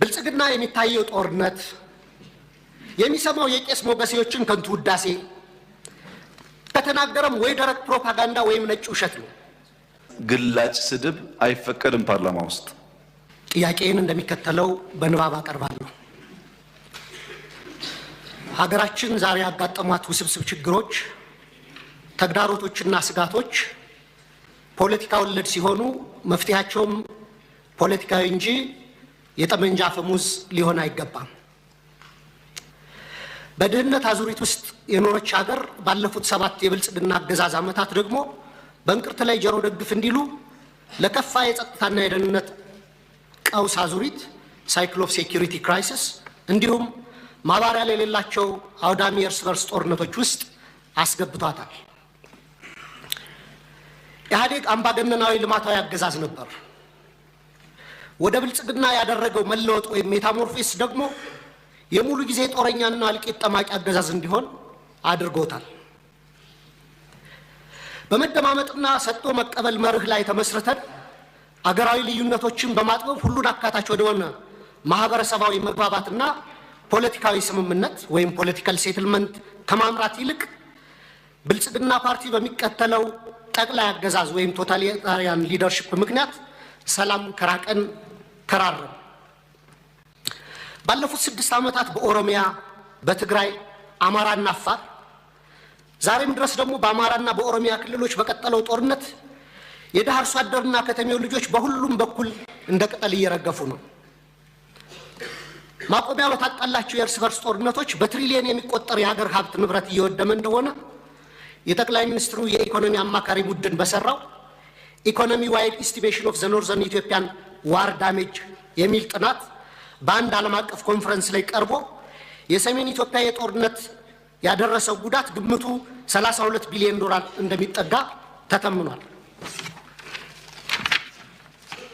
ብልጽግና የሚታየው ጦርነት የሚሰማው የቄስ ሞገሴዎችን ከንቱ ውዳሴ ከተናገረም ወይ ደረቅ ፕሮፓጋንዳ ወይም ነጭ ውሸት ነው። ግላጭ ስድብ አይፈቀድም ፓርላማ ውስጥ። ጥያቄን እንደሚከተለው በንባብ አቀርባለሁ። ሀገራችን ዛሬ ያጋጠሟት ውስብስብ ችግሮች፣ ተግዳሮቶችና ስጋቶች ፖለቲካ ወለድ ሲሆኑ መፍትሄያቸውም ፖለቲካዊ እንጂ የጠመንጃ አፈሙዝ ሊሆን አይገባም። በድህነት አዙሪት ውስጥ የኖረች ሀገር ባለፉት 7 የብልጽግና አገዛዝ ዓመታት ደግሞ በእንቅርት ላይ ጆሮ ደግፍ እንዲሉ ለከፋ የጸጥታና የደህንነት ቀውስ አዙሪት ሳይክል ኦፍ ሴኩሪቲ ክራይሲስ እንዲሁም ማባሪያ የሌላቸው አውዳሚ እርስ በርስ ጦርነቶች ውስጥ አስገብቷታል። ኢህአዴግ አምባገነናዊ ልማታዊ አገዛዝ ነበር። ወደ ብልጽግና ያደረገው መለወጥ ወይም ሜታሞርፊስ ደግሞ የሙሉ ጊዜ ጦረኛና እልቂት ጠማቂ አገዛዝ እንዲሆን አድርጎታል። በመደማመጥና ሰጥቶ መቀበል መርህ ላይ ተመስርተን አገራዊ ልዩነቶችን በማጥበብ ሁሉን አካታች ወደሆነ ማህበረሰባዊ መግባባትና ፖለቲካዊ ስምምነት ወይም ፖለቲካል ሴትልመንት ከማምራት ይልቅ ብልጽግና ፓርቲ በሚከተለው ጠቅላይ አገዛዝ ወይም ቶታሊታሪያን ሊደርሺፕ ምክንያት ሰላም ከራቀን ከራረም። ባለፉት 6 ዓመታት በኦሮሚያ፣ በትግራይ፣ አማራና አፋር ዛሬም ድረስ ደግሞ በአማራና በኦሮሚያ ክልሎች በቀጠለው ጦርነት የደሃ አርሶ አደርና ከተሜው ልጆች በሁሉም በኩል እንደ ቅጠል እየረገፉ ነው። ማቆሚያ በታጣላቸው የእርስ በርስ ጦርነቶች በትሪሊየን የሚቆጠር የሀገር ሀብት ንብረት እየወደመ እንደሆነ የጠቅላይ ሚኒስትሩ የኢኮኖሚ አማካሪ ቡድን በሰራው ኢኮኖሚ ዋይድ ኢስቲሜሽን ኦፍ ዘ ኖርዘርን ኢትዮጵያን ዋር ዳሜጅ የሚል ጥናት በአንድ ዓለም አቀፍ ኮንፈረንስ ላይ ቀርቦ የሰሜን ኢትዮጵያ የጦርነት ያደረሰው ጉዳት ግምቱ 32 ቢሊዮን ዶላር እንደሚጠጋ ተተምኗል።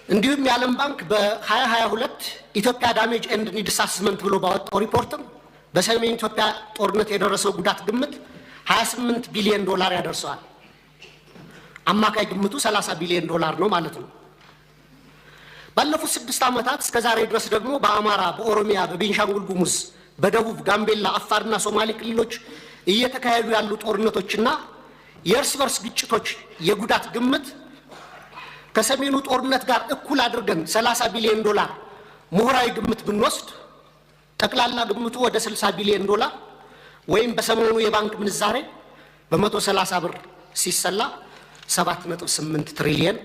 እንዲሁም የዓለም ባንክ በ2022 ኢትዮጵያ ዳሜጅ ኤንድ ኒድስ አሰስመንት ብሎ ባወጣው ሪፖርትም በሰሜን ኢትዮጵያ ጦርነት የደረሰው ጉዳት ግምት 28 ቢሊዮን ዶላር ያደርሰዋል። አማካይ ግምቱ 30 ቢሊዮን ዶላር ነው ማለት ነው። ባለፉት 6 ዓመታት እስከ ዛሬ ድረስ ደግሞ በአማራ፣ በኦሮሚያ፣ በቤንሻንጉል ጉሙዝ፣ በደቡብ ጋምቤላ፣ አፋርና ሶማሌ ክልሎች እየተካሄዱ ያሉ ጦርነቶችና የእርስ በርስ ግጭቶች የጉዳት ግምት ከሰሜኑ ጦርነት ጋር እኩል አድርገን 30 ቢሊዮን ዶላር ምሁራዊ ግምት ብንወስድ ጠቅላላ ግምቱ ወደ 60 ቢሊዮን ዶላር ወይም በሰሞኑ የባንክ ምንዛሬ በ130 ብር ሲሰላ 7.8 ትሪሊየን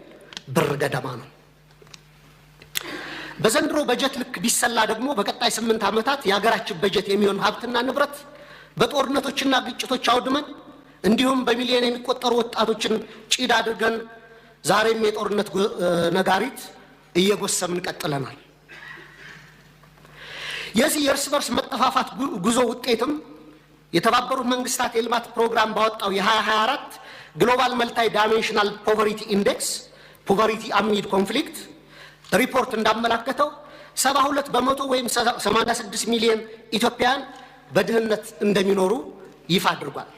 ብር ገደማ ነው። በዘንድሮ በጀት ልክ ቢሰላ ደግሞ በቀጣይ 8 ዓመታት የሀገራችን በጀት የሚሆን ሀብትና ንብረት በጦርነቶችና ግጭቶች አውድመን እንዲሁም በሚሊዮን የሚቆጠሩ ወጣቶችን ጭድ አድርገን ዛሬም የጦርነት ነጋሪት እየጎሰምን ቀጥለናል። የዚህ የእርስ በርስ መጠፋፋት ጉዞ ውጤትም የተባበሩት መንግስታት የልማት ፕሮግራም ባወጣው የ2024 ግሎባል መልታይ ዳይሜንሽናል ፖቨርቲ ኢንዴክስ ፖቨርቲ አሚድ ኮንፍሊክት ሪፖርት እንዳመላከተው 72 በመቶ ወይም 86 ሚሊዮን ኢትዮጵያን በድህነት እንደሚኖሩ ይፋ አድርጓል።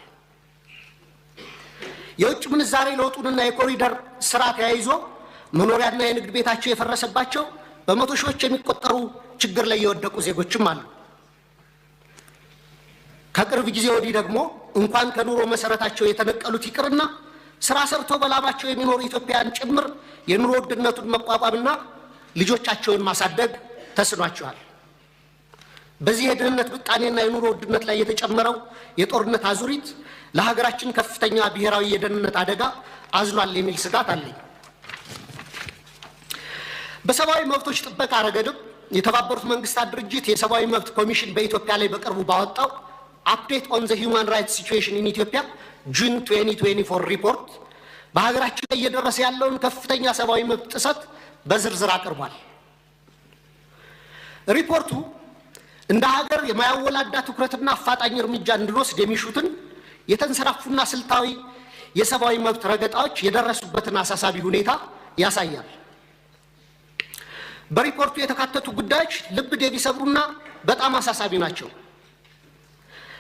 የውጭ ምንዛሬ ለውጡንና የኮሪደር ስራ ተያይዞ መኖሪያና የንግድ ቤታቸው የፈረሰባቸው በመቶ ሺዎች የሚቆጠሩ ችግር ላይ የወደቁ ዜጎችም አሉ። ከቅርብ ጊዜ ወዲህ ደግሞ እንኳን ከኑሮ መሰረታቸው የተነቀሉት ይቅርና ስራ ሰርተው በላባቸው የሚኖሩ ኢትዮጵያውያን ጭምር የኑሮ ውድነቱን መቋቋምና ልጆቻቸውን ማሳደግ ተስኗቸዋል። በዚህ የድህነት ብጣኔና የኑሮ ውድነት ላይ የተጨመረው የጦርነት አዙሪት ለሀገራችን ከፍተኛ ብሔራዊ የደህንነት አደጋ አዝሏል የሚል ስጋት አለኝ። በሰብአዊ መብቶች ጥበቃ ረገድም የተባበሩት መንግስታት ድርጅት የሰብአዊ መብት ኮሚሽን በኢትዮጵያ ላይ በቅርቡ ባወጣው አፕዴት ኦን ዘ ሂውማን ራይትስ ሲቹዌሽን ኢን ኢትዮጵያ ጁን 2024 ሪፖርት በሀገራችን ላይ እየደረሰ ያለውን ከፍተኛ ሰብአዊ መብት ጥሰት በዝርዝር አቅርቧል። ሪፖርቱ እንደ ሀገር የማያወላዳ ትኩረትና አፋጣኝ እርምጃ እንድንወስድ የሚሹትን የተንሰራፉና ስልታዊ የሰብአዊ መብት ረገጣዎች የደረሱበትን አሳሳቢ ሁኔታ ያሳያል። በሪፖርቱ የተካተቱ ጉዳዮች ልብ የሚሰብሩና በጣም አሳሳቢ ናቸው።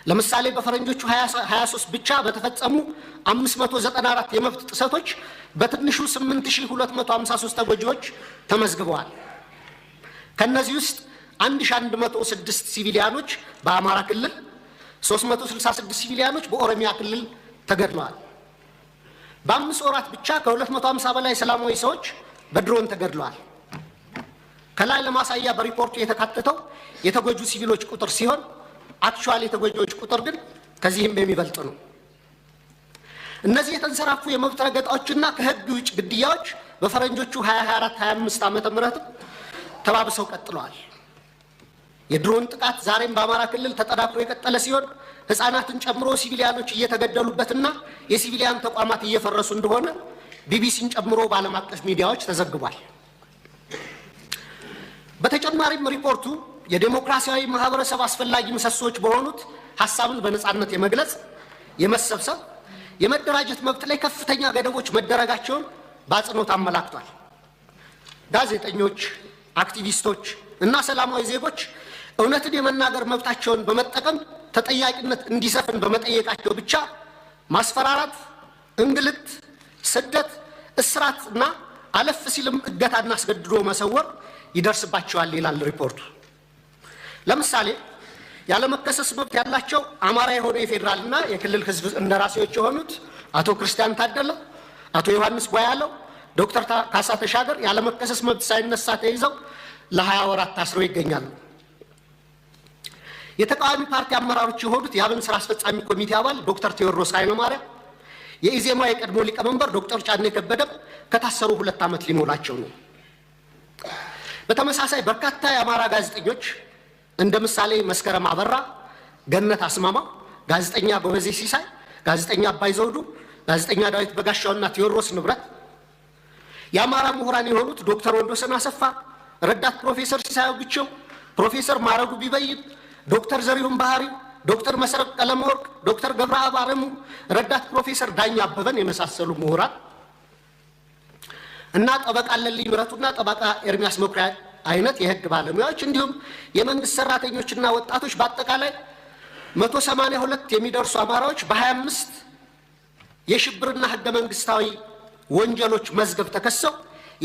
ለምሳሌ በፈረንጆቹ 23 ብቻ በተፈጸሙ 594 የመብት ጥሰቶች በትንሹ 8253 ተጎጂዎች ተመዝግበዋል። ከነዚህ ውስጥ 1106 ሲቪሊያኖች በአማራ ክልል 366 ሲቪሊያኖች በኦሮሚያ ክልል ተገድለዋል። በ5 ወራት ብቻ ከ250 በላይ ሰላማዊ ሰዎች በድሮን ተገድለዋል። ከላይ ለማሳያ በሪፖርቱ የተካተተው የተጎጁ ሲቪሎች ቁጥር ሲሆን አክቹዋሊ የተጎጆች ቁጥር ግን ከዚህም የሚበልጥ ነው። እነዚህ የተንሰራፉ የመብት ረገጣዎችና ከህግ ውጭ ግድያዎች በፈረንጆቹ 2024-25 ዓመተ ምህረት ተባብሰው ቀጥለዋል። የድሮን ጥቃት ዛሬም በአማራ ክልል ተጠናክሮ የቀጠለ ሲሆን ህፃናትን ጨምሮ ሲቪሊያኖች እየተገደሉበትና የሲቪሊያን ተቋማት እየፈረሱ እንደሆነ ቢቢሲን ጨምሮ በዓለም አቀፍ ሚዲያዎች ተዘግቧል። በተጨማሪም ሪፖርቱ የዲሞክራሲያዊ ማህበረሰብ አስፈላጊ ምሰሶች በሆኑት ሐሳብን በነጻነት የመግለጽ፣ የመሰብሰብ፣ የመደራጀት መብት ላይ ከፍተኛ ገደቦች መደረጋቸውን በአጽንኦት አመላክቷል። ጋዜጠኞች፣ አክቲቪስቶች እና ሰላማዊ ዜጎች እውነትን የመናገር መብታቸውን በመጠቀም ተጠያቂነት እንዲሰፍን በመጠየቃቸው ብቻ ማስፈራራት፣ እንግልት፣ ስደት፣ እስራት እና አለፍ ሲልም እገታና አስገድዶ መሰወር ይደርስባቸዋል ይላል ሪፖርቱ። ለምሳሌ ያለመከሰስ መብት ያላቸው አማራ የሆነ የፌዴራልና የክልል ህዝብ እንደራሴዎች የሆኑት አቶ ክርስቲያን ታደለ፣ አቶ ዮሐንስ ቧያለው፣ ዶክተር ካሳ ተሻገር ያለመከሰስ መብት ሳይነሳ ተይዘው ለ20 ወራት ታስረው ይገኛሉ። የተቃዋሚ ፓርቲ አመራሮች የሆኑት የአብን ስራ አስፈጻሚ ኮሚቴ አባል ዶክተር ቴዎድሮስ ኃይለማርያም፣ የኢዜማ የቀድሞ ሊቀመንበር ዶክተር ጫኔ ከበደም ከታሰሩ 2 ዓመት ሊሞላቸው ነው። በተመሳሳይ በርካታ የአማራ ጋዜጠኞች እንደ ምሳሌ መስከረም አበራ፣ ገነት አስማማው፣ ጋዜጠኛ ጎበዜ ሲሳይ፣ ጋዜጠኛ አባይ ዘውዱ፣ ጋዜጠኛ ዳዊት በጋሻውና ቴዎድሮስ ንብረት፣ የአማራ ምሁራን የሆኑት ዶክተር ወንዶሰን አሰፋ፣ ረዳት ፕሮፌሰር ሲሳይ ግቸው፣ ፕሮፌሰር ማረጉ ቢበይን፣ ዶክተር ዘሪሁን ባህሪ፣ ዶክተር መሰረት ቀለመወርቅ፣ ዶክተር ገብረአብ አረሙ፣ ረዳት ፕሮፌሰር ዳኛ አበበን የመሳሰሉ ምሁራን እና ጠበቃ ለልይ ምረቱና ጠበቃ ኤርሚያስ መኩሪያ አይነት የህግ ባለሙያዎች እንዲሁም የመንግስት ሰራተኞችና ወጣቶች በአጠቃላይ 182 የሚደርሱ አማራዎች በ25 የሽብርና ህገ መንግስታዊ ወንጀሎች መዝገብ ተከሰው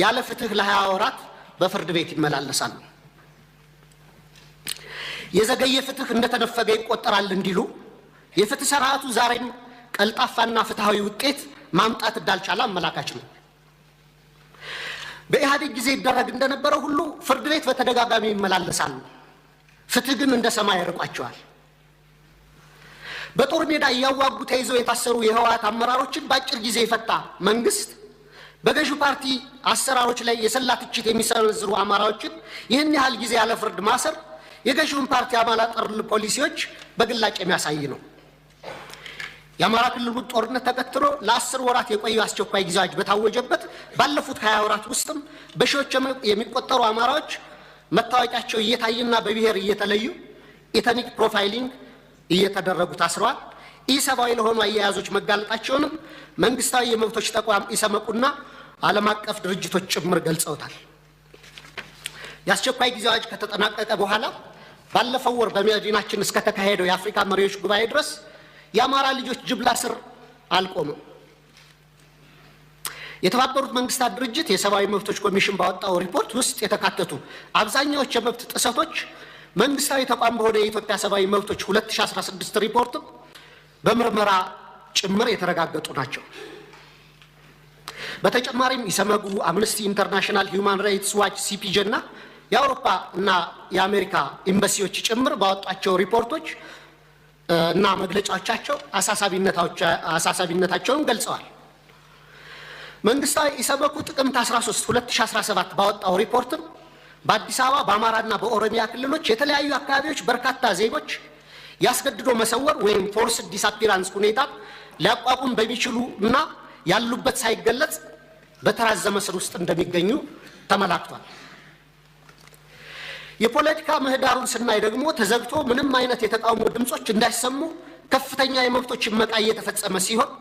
ያለ ፍትህ ለ20 ወራት በፍርድ ቤት ይመላለሳሉ። የዘገየ ፍትህ እንደተነፈገ ይቆጠራል እንዲሉ የፍትህ ስርዓቱ ዛሬም ቀልጣፋና ፍትሃዊ ውጤት ማምጣት እንዳልቻለ አመላካች ነው። በኢህአዴግ ጊዜ ይደረግ እንደነበረው ሁሉ ፍርድ ቤት በተደጋጋሚ ይመላለሳሉ። ፍትህ ግን እንደ ሰማይ ያርቋቸዋል። በጦር ሜዳ እያዋጉ ተይዘው የታሰሩ የህወሓት አመራሮችን በአጭር ጊዜ የፈታ መንግስት በገዢው ፓርቲ አሰራሮች ላይ የሰላ ትችት የሚሰነዝሩ አማራዎችን ይህን ያህል ጊዜ ያለ ፍርድ ማሰር የገዢውን ፓርቲ አማላጠር ፖሊሲዎች በግላጭ የሚያሳይ ነው። የአማራ ክልሉ ጦርነት ተከትሎ ለ10 ወራት የቆየ አስቸኳይ ጊዜ አዋጅ በታወጀበት ባለፉት 20 ወራት ውስጥም በሺዎች የሚቆጠሩ አማራዎች መታወቂያቸው እየታየና በብሔር እየተለዩ ኢትኒክ ፕሮፋይሊንግ እየተደረጉ ታስረዋል። ኢሰብአዊ ለሆኑ አያያዞች መጋለጣቸውንም መንግስታዊ የመብቶች ተቋም ኢሰመቁና ዓለም አቀፍ ድርጅቶች ጭምር ገልጸውታል። የአስቸኳይ ጊዜ አዋጅ ከተጠናቀቀ በኋላ ባለፈው ወር በመዲናችን እስከ ተካሄደው የአፍሪካ መሪዎች ጉባኤ ድረስ የአማራ ልጆች ጅምላ ስር አልቆመም። የተባበሩት መንግስታት ድርጅት የሰብአዊ መብቶች ኮሚሽን ባወጣው ሪፖርት ውስጥ የተካተቱ አብዛኛዎቹ የመብት ጥሰቶች መንግስታዊ ተቋም በሆነ የኢትዮጵያ ሰብአዊ መብቶች 2016 ሪፖርት በምርመራ ጭምር የተረጋገጡ ናቸው። በተጨማሪም ኢሰመጉ፣ አምነስቲ ኢንተርናሽናል፣ ሂውማን ራይትስ ዋች፣ ሲፒጄ እና የአውሮፓ እና የአሜሪካ ኤምባሲዎች ጭምር ባወጣቸው ሪፖርቶች እና መግለጫዎቻቸው አሳሳቢነታቸውን ገልጸዋል። መንግስታዊ ኢሰመጉ ጥቅምት 13 2017 ባወጣው ሪፖርትም በአዲስ አበባ በአማራና በኦሮሚያ ክልሎች የተለያዩ አካባቢዎች በርካታ ዜጎች ያስገድዶ መሰወር ወይም ፎርስድ ዲስአፒራንስ ሁኔታ ሊያቋቁም በሚችሉ እና ያሉበት ሳይገለጽ በተራዘመ እስር ውስጥ እንደሚገኙ ተመላክቷል። የፖለቲካ ምህዳሩን ስናይ ደግሞ ተዘግቶ ምንም አይነት የተቃውሞ ድምጾች እንዳይሰሙ ከፍተኛ የመብቶች መቃ እየተፈጸመ ሲሆን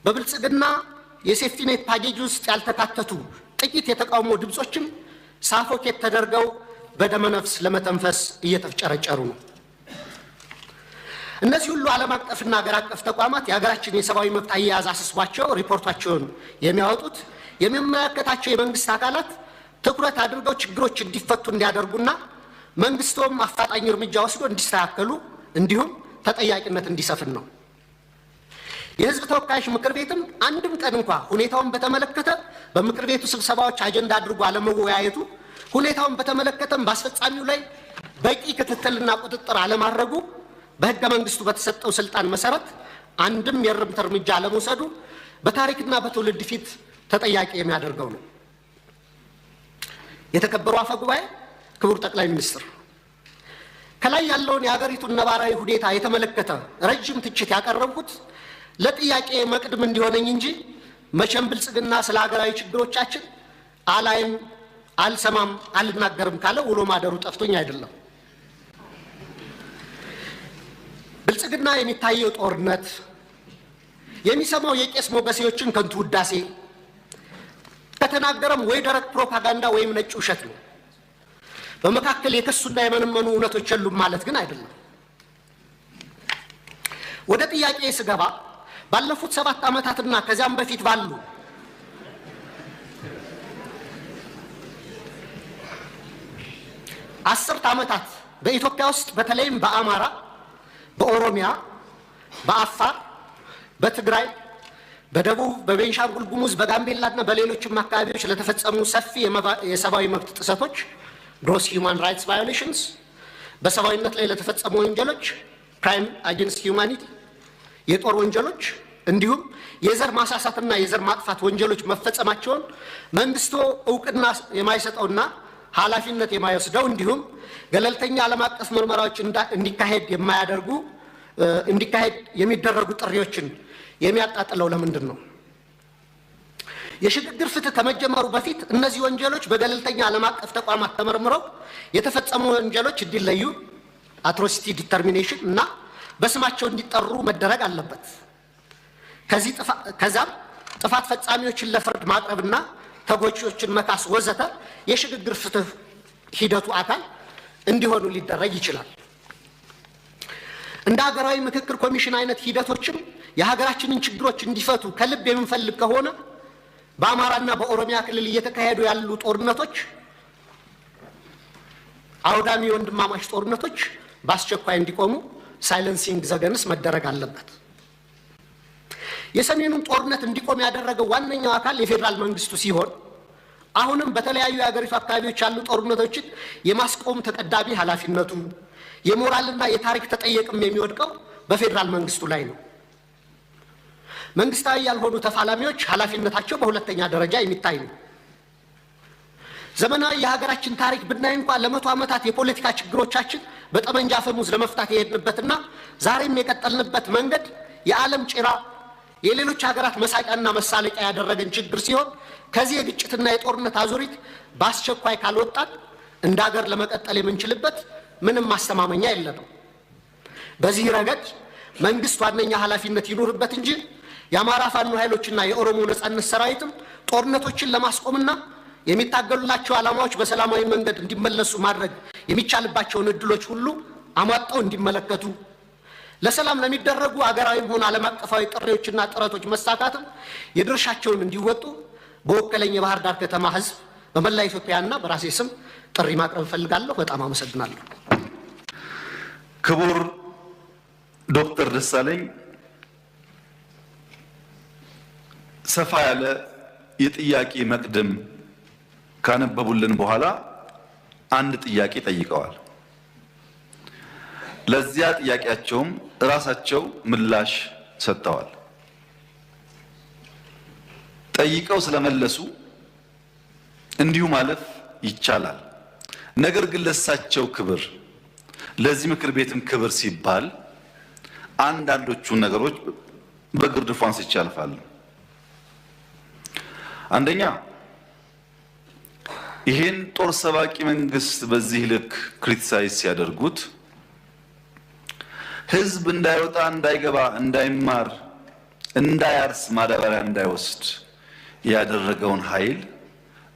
በብልጽግና የሴፍቲኔት ፓኬጅ ውስጥ ያልተካተቱ ጥቂት የተቃውሞ ድምጾችም ሳፎኬት ተደርገው በደመነፍስ ለመተንፈስ እየተፍጨረጨሩ ነው። እነዚህ ሁሉ ዓለም አቀፍና ሀገር አቀፍ ተቋማት የሀገራችን የሰብአዊ መብት አያያዝ አስስቧቸው ሪፖርታቸውን የሚያወጡት የሚመለከታቸው የመንግስት አካላት ትኩረት አድርገው ችግሮች እንዲፈቱ እንዲያደርጉና መንግስቱም አፋጣኝ እርምጃ ወስዶ እንዲስተካከሉ እንዲሁም ተጠያቂነት እንዲሰፍን ነው። የህዝብ ተወካዮች ምክር ቤትም አንድም ቀን እንኳን ሁኔታውን በተመለከተ በምክር ቤቱ ስብሰባዎች አጀንዳ አድርጎ አለመወያየቱ፣ ሁኔታውን በተመለከተም በአስፈጻሚው ላይ በቂ ክትትልና ቁጥጥር አለማድረጉ፣ በህገ መንግስቱ በተሰጠው ስልጣን መሰረት አንድም የእርምት እርምጃ አለመውሰዱ በታሪክና በትውልድ ፊት ተጠያቂ የሚያደርገው ነው። የተከበሩ አፈ ጉባኤ፣ ክቡር ጠቅላይ ሚኒስትር፣ ከላይ ያለውን የሀገሪቱን ነባራዊ ሁኔታ የተመለከተ ረጅም ትችት ያቀረብኩት ለጥያቄ መቅድም እንዲሆነኝ እንጂ መቼም ብልጽግና ስለ ሀገራዊ ችግሮቻችን አላይም፣ አልሰማም፣ አልናገርም ካለ ውሎ ማደሩ ጠፍቶኝ አይደለም። ብልጽግና የሚታየው ጦርነት፣ የሚሰማው የቄስ ሞገሴዎችን ከንቱ ውዳሴ፣ ከተናገረም ወይ ደረቅ ፕሮፓጋንዳ ወይም ነጭ ውሸት ነው። በመካከል የከሱና የመነመኑ እውነቶች የሉም ማለት ግን አይደለም። ወደ ጥያቄ ስገባ ባለፉት 7 ዓመታትና ከዚያም በፊት ባሉ አስርት ዓመታት በኢትዮጵያ ውስጥ በተለይም በአማራ፣ በኦሮሚያ፣ በአፋር፣ በትግራይ፣ በደቡብ፣ በቤንሻንጉል ጉሙዝ፣ በጋምቤላና በሌሎችም አካባቢዎች ለተፈጸሙ ሰፊ የሰብአዊ መብት ጥሰቶች ግሮስ ሂውማን ራይትስ ቫዮሌሽንስ፣ በሰብአዊነት ላይ ለተፈጸሙ ወንጀሎች ክራይም አጌንስት ሂውማኒቲ፣ የጦር ወንጀሎች እንዲሁም የዘር ማሳሳትና የዘር ማጥፋት ወንጀሎች መፈጸማቸውን መንግስቱ እውቅና የማይሰጠውና ኃላፊነት የማይወስደው እንዲሁም ገለልተኛ ዓለም አቀፍ ምርመራዎች እንዲካሄድ የሚደረጉ ጥሪዎችን የሚያጣጥለው ለምንድን ነው? የሽግግር ፍትህ ከመጀመሩ በፊት እነዚህ ወንጀሎች በገለልተኛ ዓለም አቀፍ ተቋማት ተመርምረው የተፈጸሙ ወንጀሎች እንዲለዩ አትሮሲቲ ዲተርሚኔሽን እና በስማቸው እንዲጠሩ መደረግ አለበት። ከዛም ጥፋት ፈጻሚዎችን ለፍርድ ማቅረብና ተጎጂዎችን መካስ ወዘተ የሽግግር ፍትህ ሂደቱ አካል እንዲሆኑ ሊደረግ ይችላል። እንደ ሀገራዊ ምክክር ኮሚሽን አይነት ሂደቶችም የሀገራችንን ችግሮች እንዲፈቱ ከልብ የምንፈልግ ከሆነ በአማራና በኦሮሚያ ክልል እየተካሄዱ ያሉ ጦርነቶች፣ አውዳሚ ወንድማማች ጦርነቶች በአስቸኳይ እንዲቆሙ ሳይለንሲንግ ዘገንስ መደረግ አለበት። የሰሜኑን ጦርነት እንዲቆም ያደረገው ዋነኛው አካል የፌደራል መንግስቱ ሲሆን አሁንም በተለያዩ የሀገሪቱ አካባቢዎች ያሉ ጦርነቶችን የማስቆም ተቀዳሚ ኃላፊነቱ የሞራልና የታሪክ ተጠየቅም የሚወድቀው በፌደራል መንግስቱ ላይ ነው። መንግስታዊ ያልሆኑ ተፋላሚዎች ኃላፊነታቸው በሁለተኛ ደረጃ የሚታይ ነው። ዘመናዊ የሀገራችን ታሪክ ብናይ እንኳን ለመቶ ዓመታት የፖለቲካ ችግሮቻችን በጠመንጃ አፈሙዝ ለመፍታት የሄድንበትና ዛሬም የቀጠልንበት መንገድ የዓለም ጭራ የሌሎች ሀገራት መሳቂያና መሳለቂያ ያደረገን ችግር ሲሆን ከዚህ የግጭትና የጦርነት አዙሪት በአስቸኳይ ካልወጣን እንደ ሀገር ለመቀጠል የምንችልበት ምንም ማስተማመኛ የለንም። በዚህ ረገድ መንግስት ዋነኛ ኃላፊነት ይኖርበት እንጂ የአማራ ፋኖ ኃይሎችና የኦሮሞ ነጻነት ሰራዊትም ጦርነቶችን ለማስቆምና የሚታገሉላቸው ዓላማዎች በሰላማዊ መንገድ እንዲመለሱ ማድረግ የሚቻልባቸውን እድሎች ሁሉ አሟጣው እንዲመለከቱ ለሰላም ለሚደረጉ ሀገራዊም ሆነ ዓለም አቀፋዊ ጥሪዎችና ጥረቶች መሳካትም የድርሻቸውን እንዲወጡ በወከለኝ የባህር ዳር ከተማ ህዝብ በመላ ኢትዮጵያና በራሴ ስም ጥሪ ማቅረብ ፈልጋለሁ። በጣም አመሰግናለሁ። ክቡር ዶክተር ደሳለኝ ሰፋ ያለ የጥያቄ መቅደም ካነበቡልን በኋላ አንድ ጥያቄ ጠይቀዋል። ለዚያ ጥያቄያቸውም ራሳቸው ምላሽ ሰጥተዋል። ጠይቀው ስለመለሱ እንዲሁ ማለፍ ይቻላል። ነገር ግን ለሳቸው ክብር፣ ለዚህ ምክር ቤትም ክብር ሲባል አንዳንዶቹ ነገሮች በግርድፉ አንስቼ አልፋለሁ። አንደኛ ይሄን ጦር ሰባቂ መንግስት በዚህ ልክ ክሪቲሳይዝ ሲያደርጉት ህዝብ እንዳይወጣ፣ እንዳይገባ፣ እንዳይማር፣ እንዳያርስ፣ ማዳበሪያ እንዳይወስድ ያደረገውን ኃይል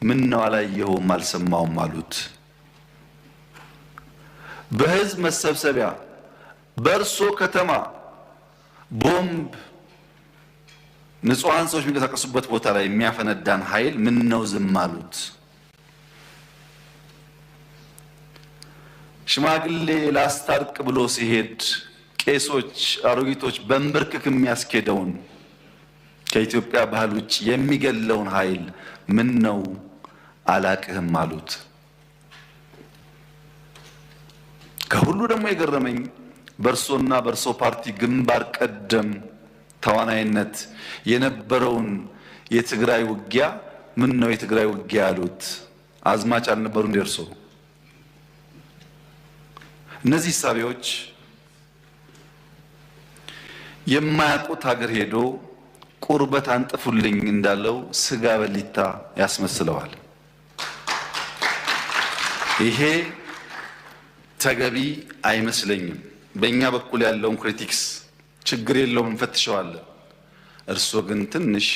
ምን ነው አላየሁም አልሰማውም አሉት። በህዝብ መሰብሰቢያ በእርሶ ከተማ ቦምብ ንጹሃን ሰዎች የሚንቀሳቀሱበት ቦታ ላይ የሚያፈነዳን ኃይል ምን ነው ዝም አሉት? ሽማግሌ ላስታርቅ ብሎ ሲሄድ ቄሶች፣ አሮጊቶች በንበርክክ የሚያስኬደውን ከኢትዮጵያ ባህል ውጭ የሚገለውን ኃይል ምን ነው አላቅህም አሉት። ከሁሉ ደግሞ የገረመኝ በርሶና በርሶ ፓርቲ ግንባር ቀደም ተዋናይነት የነበረውን የትግራይ ውጊያ ምን ነው የትግራይ ውጊያ አሉት። አዝማች አልነበሩ እንደርሶ? እነዚህ ሳቢዎች የማያውቁት ሀገር ሄዶ ቁርበት አንጥፉልኝ እንዳለው ስጋ በሊታ ያስመስለዋል። ይሄ ተገቢ አይመስለኝም። በእኛ በኩል ያለውን ክሪቲክስ ችግር የለውም እንፈትሸዋለን። እርሶ ግን ትንሽ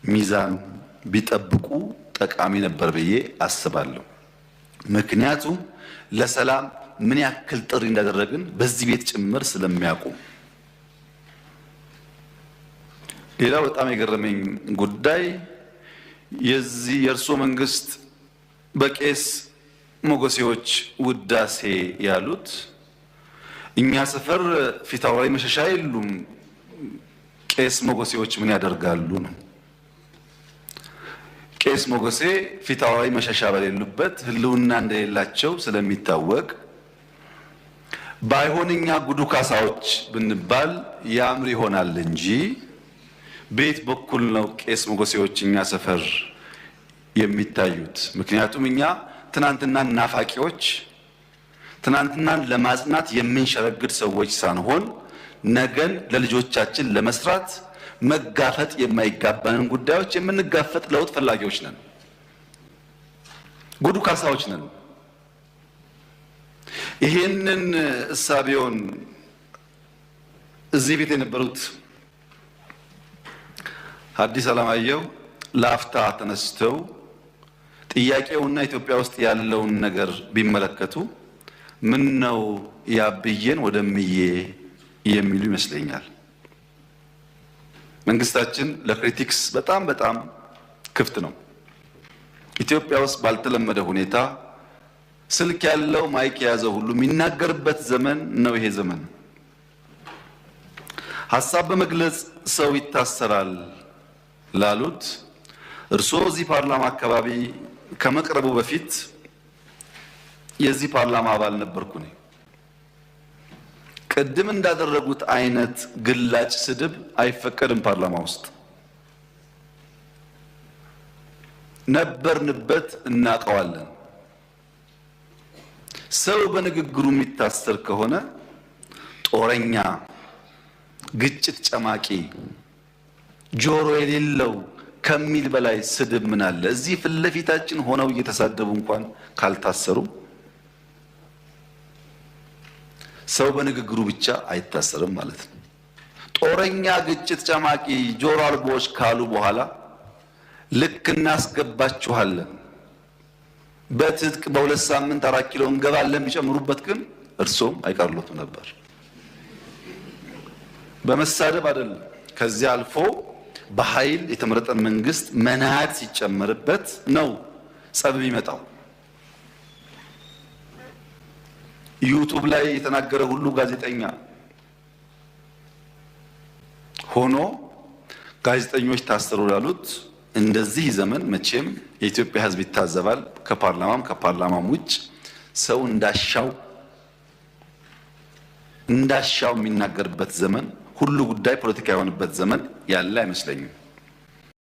ሚዛን ቢጠብቁ ጠቃሚ ነበር ብዬ አስባለሁ። ምክንያቱም ለሰላም ምን ያክል ጥሪ እንዳደረግን በዚህ ቤት ጭምር ስለሚያውቁ። ሌላው በጣም የገረመኝ ጉዳይ የእርሶ መንግስት በቄስ ሞገሴዎች ውዳሴ ያሉት እኛ ሰፈር ፊት አውራሪ መሸሻ የሉም፣ ቄስ ሞገሴዎች ምን ያደርጋሉ ነው። ቄስ ሞገሴ ፊት አውራሪ መሸሻ በሌሉበት ህልውና እንደሌላቸው ስለሚታወቅ ባይሆንኛ ጉዱ ካሳዎች ብንባል ያምር ይሆናል እንጂ ቤት በኩል ነው ቄስ ሞገሴዎች እኛ ሰፈር የሚታዩት። ምክንያቱም እኛ ትናንትና ናፋቂዎች፣ ትናንትናን ለማጽናት የምንሸረግድ ሰዎች ሳንሆን ነገን ለልጆቻችን ለመስራት መጋፈጥ የማይጋባንን ጉዳዮች የምንጋፈጥ ለውጥ ፈላጊዎች ነን። ጉዱ ካሳዎች ነን። ይሄንን እሳቤውን እዚህ ቤት የነበሩት ሐዲስ ዓለማየሁ ላፍታ ተነስተው ጥያቄውና ኢትዮጵያ ውስጥ ያለውን ነገር ቢመለከቱ ምን ነው ያብዬን ወደምዬ የሚሉ ይመስለኛል። መንግስታችን ለክሪቲክስ በጣም ክፍት ነው። ኢትዮጵያ ውስጥ ባልተለመደ ሁኔታ ስልክ ያለው ማይክ የያዘው ሁሉ የሚናገርበት ዘመን ነው ይሄ ዘመን። ሐሳብ በመግለጽ ሰው ይታሰራል ላሉት እርሶ እዚህ ፓርላማ አካባቢ ከመቅረቡ በፊት የዚህ ፓርላማ አባል ነበርኩ ነኝ። ቅድም እንዳደረጉት አይነት ግላጭ ስድብ አይፈቀድም ፓርላማ ውስጥ። ነበርንበት እናቀዋለን። ሰው በንግግሩ የሚታሰር ከሆነ ጦረኛ፣ ግጭት ጨማቂ፣ ጆሮ የሌለው ከሚል በላይ ስድብ ምን አለ? እዚህ ፊት ለፊታችን ሆነው እየተሳደቡ እንኳን ካልታሰሩ ሰው በንግግሩ ብቻ አይታሰርም ማለት ነው። ጦረኛ፣ ግጭት ጨማቂ፣ ጆሮ አልቦች ካሉ በኋላ ልክ እናስገባችኋለን በትጥቅ በሁለት ሳምንት 4 ኪሎ እንገባለን ቢጨምሩበት ግን እርሶም አይቀርሎትም ነበር። በመሳደብ አይደለም። ከዚያ አልፎ በኃይል የተመረጠን መንግስት መናድ ሲጨመርበት ነው ጸብ የሚመጣው። ዩቲዩብ ላይ የተናገረ ሁሉ ጋዜጠኛ ሆኖ ጋዜጠኞች ታሰሩ ያሉት እንደዚህ ዘመን መቼም የኢትዮጵያ ሕዝብ ይታዘባል። ከፓርላማም ውጭ ሰው እንዳሻው የሚናገርበት ዘመን፣ ሁሉ ጉዳይ ፖለቲካ የሆነበት ዘመን ያለ አይመስለኝም።